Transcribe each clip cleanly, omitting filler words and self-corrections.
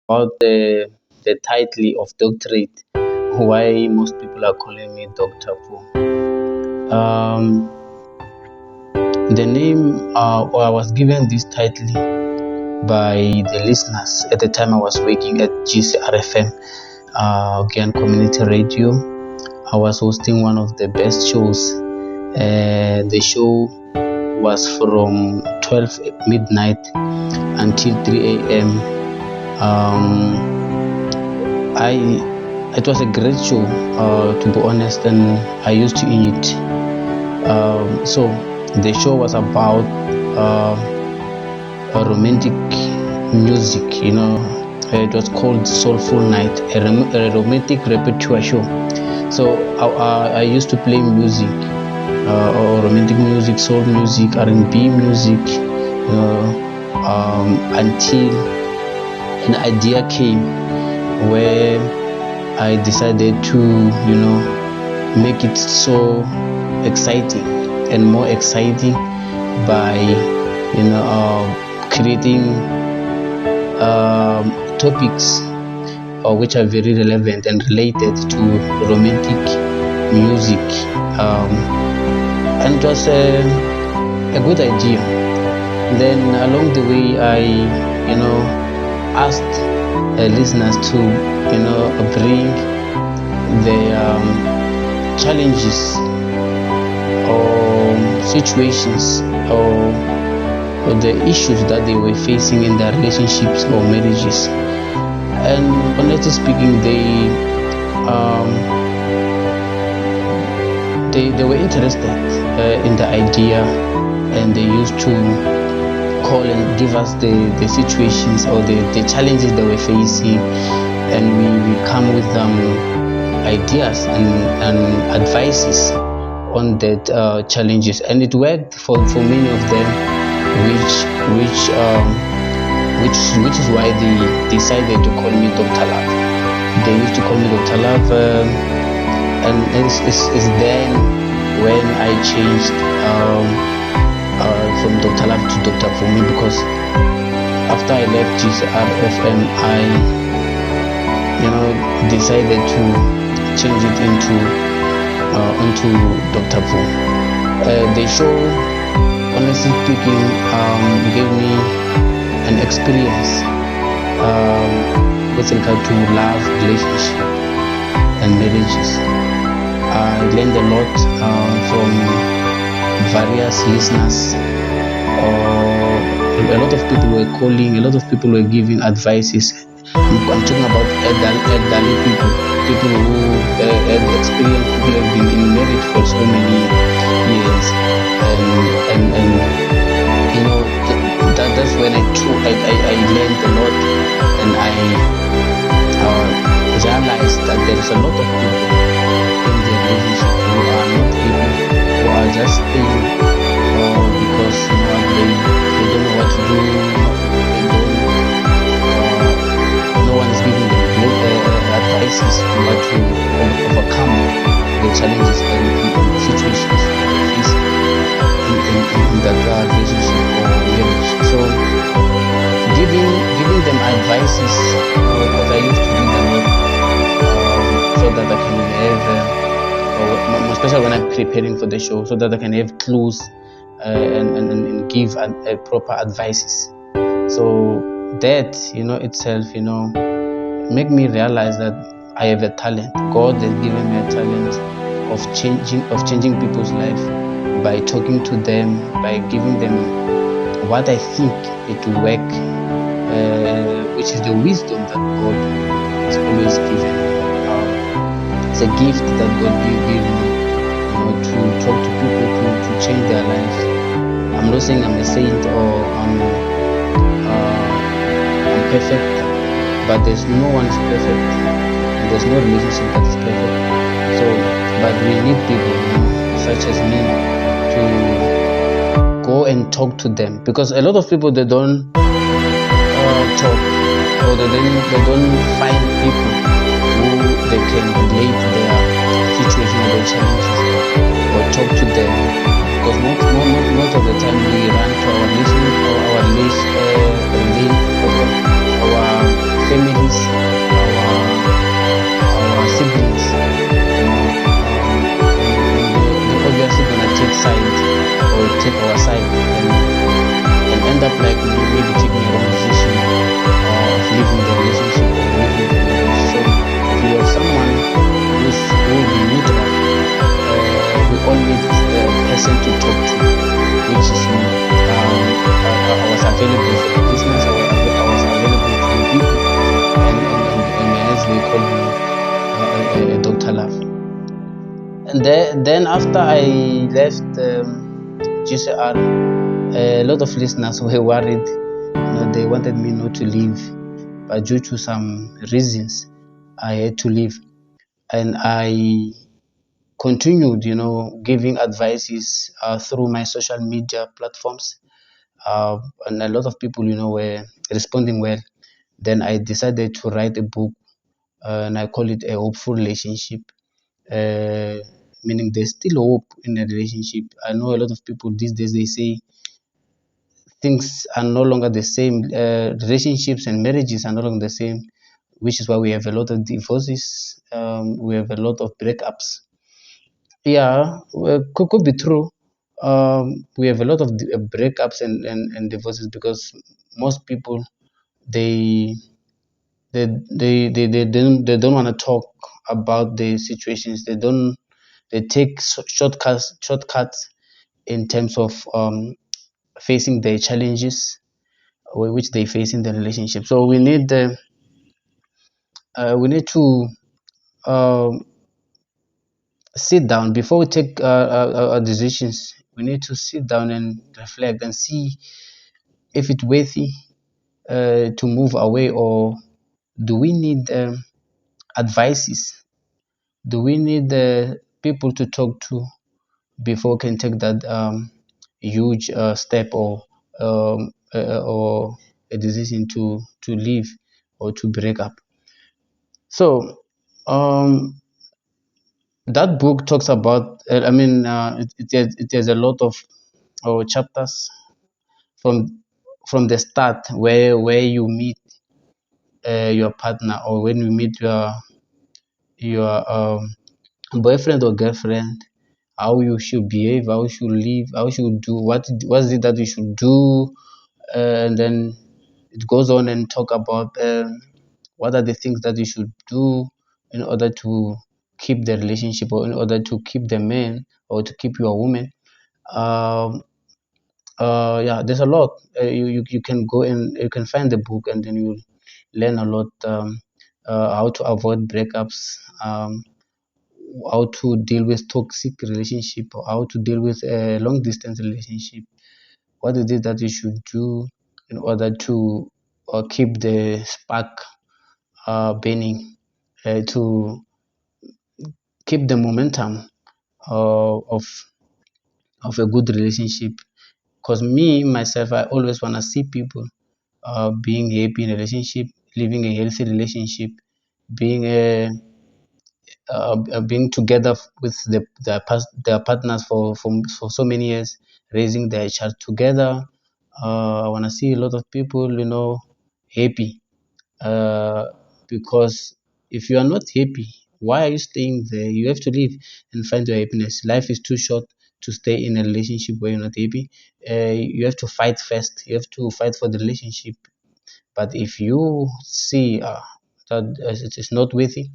about the title of doctorate, why most people are calling me Dr. Fu. Um, the name, or I was given this title by the listeners at the time I was working at GCRFM, Gyan Community Radio. I was hosting one of the best shows. The show was from 12 midnight until 3 a.m. It was a great show, to be honest, and I used to enjoy it. So the show was about romantic music. It was called Soulful Night, a romantic repertoire show. So I used to play music, or romantic music, soul music, R&B music, until an idea came where I decided to make it so exciting and more exciting by creating topics which are very relevant and related to romantic music, and it was a good idea. Then along the way I asked listeners to bring their challenges or situations or the issues that they were facing in their relationships or marriages. And honestly speaking, they were interested in the idea, and they used to call and give us the situations or the challenges they were facing, and we come with ideas and advices on that challenges, and it worked for many of them, which is why they decided to call me Dr. Love. They used to call me Dr. Love, and it's then when I changed from Dr. Love to Dr. For me, because after I left GCRFM, I decided to change it into Dr. Fu. The show, honestly speaking, gave me an experience with regard to love, relationship, and marriages. I learned a lot from various listeners. A lot of people were calling, a lot of people were giving advices. I'm talking about elderly people who had experience, people who have been in marriage for so many years, and that's when I learned a lot, and I realized that there is a lot of people in their relationship who are not able, who are just staying because they don't know what to do. No one is giving them advices on how to overcome the challenges and the situations they face in that relationship or marriage. So giving them advices, what I used to do them so that I can have, especially when I'm preparing for the show, so that I can have clues and give proper advices. So that itself make me realize that I have a talent. God has given me a talent of changing people's life by talking to them, by giving them what I think it will work, which is the wisdom that God has always given. It's a gift that God gave me, to talk to people, to change their lives. I'm not saying I'm a saint or I'm perfect, but there's no one is perfect, and there's no relationship that is perfect. So, but we need people such as me to go and talk to them, because a lot of people, they don't talk, or they don't find people who they can relate their situation or their challenges or talk to them, because most of the time we run to our listening or our list, our families, our siblings, they obviously gonna take side or take our side and end up like maybe taking a wrong decision of leaving the relationship or leaving the marriage. So if you have someone who will be neutral, we all need the person to talk to, which is me. I was available for the business, I was available to the people, and as they call me, Dr. Love. And then after I left GCR, a lot of listeners were worried. They wanted me not to leave, but due to some reasons, I had to leave, and I continued, giving advices through my social media platforms, and a lot of people, were responding well. Then I decided to write a book, and I call it A Hopeful Relationship. Uh, Meaning there's still hope in a relationship. I know a lot of people these days they say things are no longer the same. Relationships and marriages are no longer the same, which is why we have a lot of divorces. We have a lot of breakups. Yeah, well, could be true. We have a lot of breakups and divorces because most people they they don't want to talk about the situations. They take shortcuts in terms of facing the challenges which they face in the relationship. So we need to um, sit down before we take our decisions. We need to sit down and reflect and see if it's worthy to move away, or do we need advices? Do we need people to talk to before we can take that huge step or a decision to leave or to break up? So that book talks about. It has a lot of chapters from the start where you meet your partner, or when you meet your boyfriend or girlfriend, how you should behave, how you should live, how you should do what is it that you should do, and then it goes on and talk about what are the things that you should do in order to keep the relationship, or in order to keep the man, or to keep your woman. Um, yeah, there's a lot. You can go and you can find the book, and then you learn a lot, how to avoid breakups, how to deal with toxic relationship, or how to deal with a long distance relationship. What is it that you should do in order to keep the spark burning, to keep the momentum of a good relationship? Because me myself, I always want to see people being happy in a relationship, living a healthy relationship, being being together with their partners for so many years, raising their child together. I want to see a lot of people, happy. Uh, because if you are not happy, why are you staying there? You have to leave and find your happiness. Life is too short to stay in a relationship where you're not happy. You have to fight first. You have to fight for the relationship. But if you see that it is not worthy,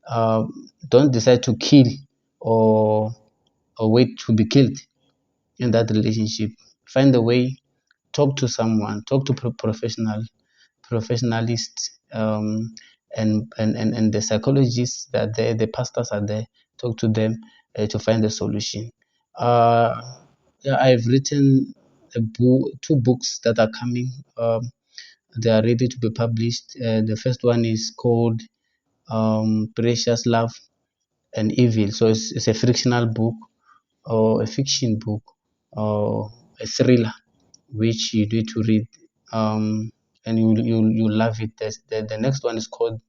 uh, don't decide to kill, or wait to be killed in that relationship. Find a way, talk to someone, talk to professionalists, and the psychologists that are there, the pastors are there. Talk to them to find a solution. Uh, yeah, I've written two books that are coming. They are ready to be published. The first one is called Precious Love and Evil. So it's a fictional book, or a fiction book, or a thriller, which you need to read, and you love it. The next one is called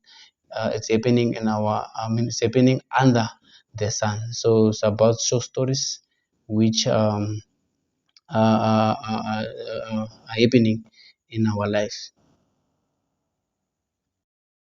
It's Happening in Our. It's happening under the sun. So it's about short stories which are happening in our lives.